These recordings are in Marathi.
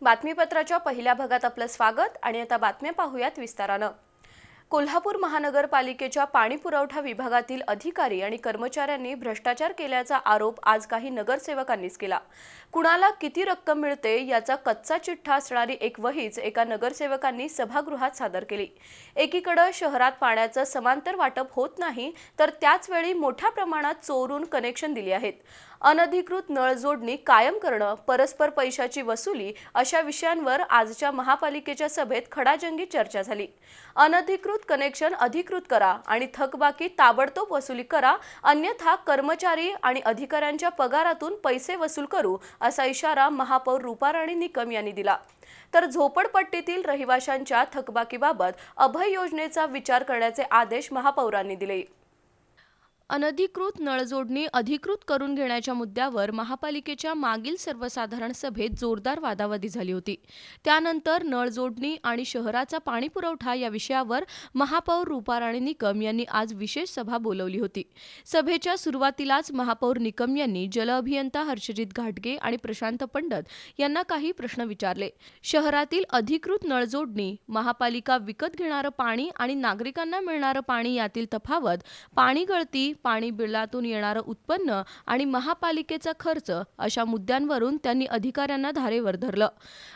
बातमीपत्राच्या पहिल्या भागात आपलं स्वागत आणि आता बातम्या पाहूयात विस्तारानं। कोल्हापूर महानगरपालिकेच्या पाणीपुरवठा विभागातील अधिकारी आणि कर्मचाऱ्यांनी भ्रष्टाचार केल्याचा आरोप आज काही नगरसेवकांनीच केला। कुणाला किती रक्कम मिळते याचा कच्चा चिठ्ठा असणारी एक वहीच एका नगरसेवकांनी सभागृहात सादर केली। एकीकडे शहरात पाण्याचं समांतर वाटप होत नाही तर त्याच वेळी मोठ्या प्रमाणात चोरून कनेक्शन दिली आहेत। अनधिकृत नळ जोडणी कायम करणं, परस्पर पैशाची वसुली अशा विषयांवर आजच्या महापालिकेच्या सभेत खडाजंगी चर्चा झाली। अनधिकृत कनेक्शन अधिकृत करा आणि थकबाकी ताबडतोब वसुली करा, अन्यथा कर्मचारी आणि अधिकाऱ्यांच्या पगारातून पैसे वसूल करू असा इशारा महापौर रूपाराणी निकम यांनी दिला। तर झोपडपट्टीतील रहिवाशांच्या थकबाकीबाबत अभय योजनेचा विचार करण्याचे आदेश महापौरांनी दिले। अनधिकृत नळजोडणी अधिकृत करून घेण्याच्या मुद्द्यावर महापालिकेच्या मागील सर्वसाधारण सभेत जोरदार वादावादी झाली होती। त्यानंतर नळजोडणी आणि शहराचा पाणीपुरवठा या विषयावर महापौर रूपाराणी निकम यांनी आज विशेष सभा बोलावली होती। सभेच्या सुरुवातीलाच महापौर निकम यांनी जलअभियंता हर्षजित घाटगे आणि प्रशांत पंडित यांना काही प्रश्न विचारले। शहरातील अधिकृत नळजोडणी, महापालिका विकत घेणारं पाणी आणि नागरिकांना मिळणारं पाणी यातील तफावत, पाणी गळती, पाणी बिलातून येणारं उत्पन्न आणि महापालिकेचा खर्च अशा मुद्द्यांवरून त्यांनी अधिकाऱ्यांना धारेवर धरलं।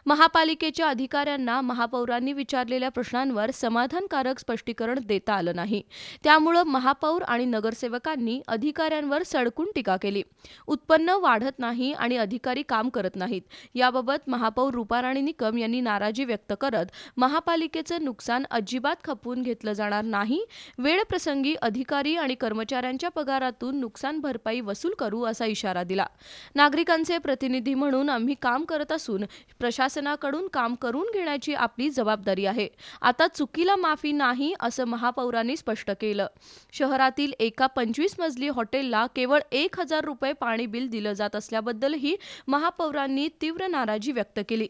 महापालिकेच्या अधिकाऱ्यांना महापौरांनी विचारलेल्या प्रश्नांवर समाधानकारक स्पष्टीकरण देता आलं नाही। त्यामुळे महापौर आणि नगरसेवकांनी अधिकाऱ्यांवर सडकून टीका केली। उत्पन्न वाढत नाही आणि अधिकारी काम करत नाहीत याबाबत महापौर रूपाराणी निकम यांनी नाराजी व्यक्त करत महापालिकेचं नुकसान अजिबात खपवून घेतलं जाणार नाही, वेळप्रसंगी अधिकारी आणि कर्मचाऱ्यांच्या पगारातून नुकसान भरपाई वसूल करू असा इशारा दिला। नागरिकांचे प्रतिनिधी म्हणून आम्ही काम करत असून प्रशासनाकडून काम करून घेण्याची आपली जबाबदारी आहे। आता चुकीला माफी नाही असं महापौरांनी स्पष्ट केलं। शहरातील एका 25 मजली हॉटेलला केवळ 1000 रुपये पाणी बिल दिलं जात असल्याबद्दलही महापौरांनी तीव्र नाराजी व्यक्त केली।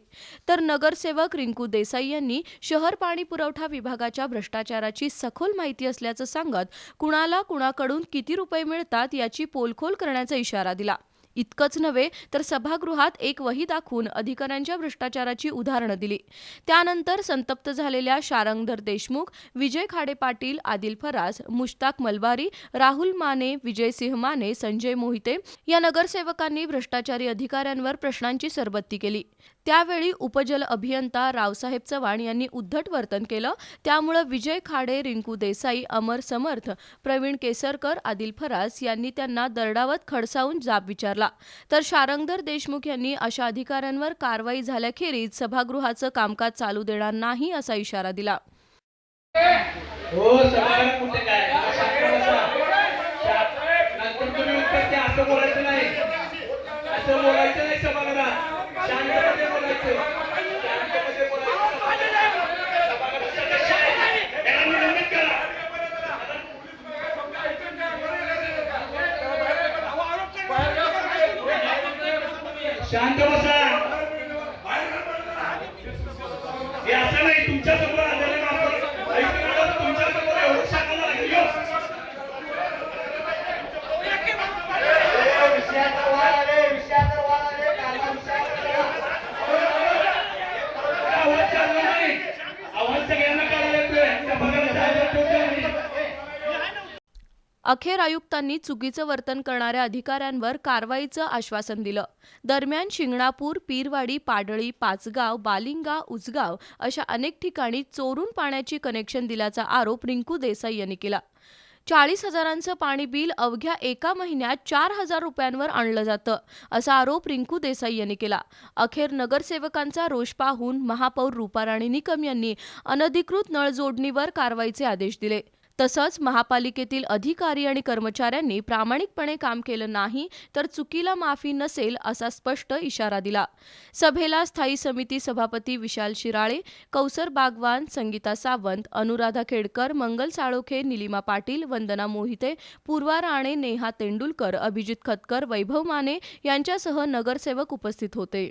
तर नगरसेवक रिंकू देसाई यांनी शहर पाणी पुरवठा विभागाच्या भ्रष्टाचाराची सखोल माहिती असल्याचं सांगत कुणाला कुणाकडून किती रुपये मिळतात याची पोलखोल करण्याचा इशारा दिला। इतकंच नव्हे तर सभागृहात एक वही दाखवून अधिकाऱ्यांच्या भ्रष्टाचाराची उदाहरणं दिली। त्यानंतर संतप्त झालेल्या शारंगधर देशमुख, विजय खाडे पाटील, आदिल फराज, मुश्ताक मलबारी, राहुल माने, विजयसिंह माने, संजय मोहिते या नगरसेवकांनी भ्रष्टाचारी अधिकाऱ्यांवर प्रश्नांची सरबत्ती केली। त्यावेळी उपजल अभियंता रावसाहेब चव्हाण यांनी उद्धट वर्तन केलं। त्यामुळे विजय खाडे, रिंकू देसाई, अमर समर्थ, प्रवीण केसरकर, आदिल फराज यांनी त्यांना दरडावत खडसावून जाब विचारला। तर शारंगधर देशमुख यांनी अशा अधिकाऱ्यांवर कारवाई झाल्याखेरीज सभागृहाचं कामकाज चालू देणार नाही असा इशारा दिला। शांत बसा। हे असं नाही तुमच्या समोर आलेले तुमच्या समोर एवढं सांगायला लागेल। आवाज चालला नाही, आवाज सगळ्यांना करायला येतोय। अखेर आयुक्तांनी चुकीचं वर्तन करणाऱ्या अधिकाऱ्यांवर कारवाईचं आश्वासन दिलं। दरम्यान शिंगणापूर, पीरवाडी, पाडळी, पाचगाव, बालिंगा, उजगाव अशा अनेक ठिकाणी चोरून पाण्याची कनेक्शन दिल्याचा आरोप रिंकू देसाई यांनी केला। 40,000चं पाणी बिल अवघ्या एका महिन्यात 4,000 रुपयांवर आणलं जातं असा आरोप रिंकू देसाई यांनी केला। अखेर नगरसेवकांचा रोष पाहून महापौर रूपाराणी निकम यांनी अनधिकृत नळ जोडणीवर कारवाईचे आदेश दिले। तसंच महापालिकेतील अधिकारी आणि कर्मचाऱ्यांनी प्रामाणिकपणे काम केलं नाही तर चुकीला माफी नसेल असा स्पष्ट इशारा दिला। सभेला स्थायी समिती सभापती विशाल शिराळे, कौसर बागवान, संगीता सावंत, अनुराधा खेडकर, मंगल साळोखे, निलिमा पाटील, वंदना मोहिते, पूर्वा राणे, नेहा तेंडुलकर, अभिजित खतकर, वैभव माने यांच्यासह नगरसेवक उपस्थित होते।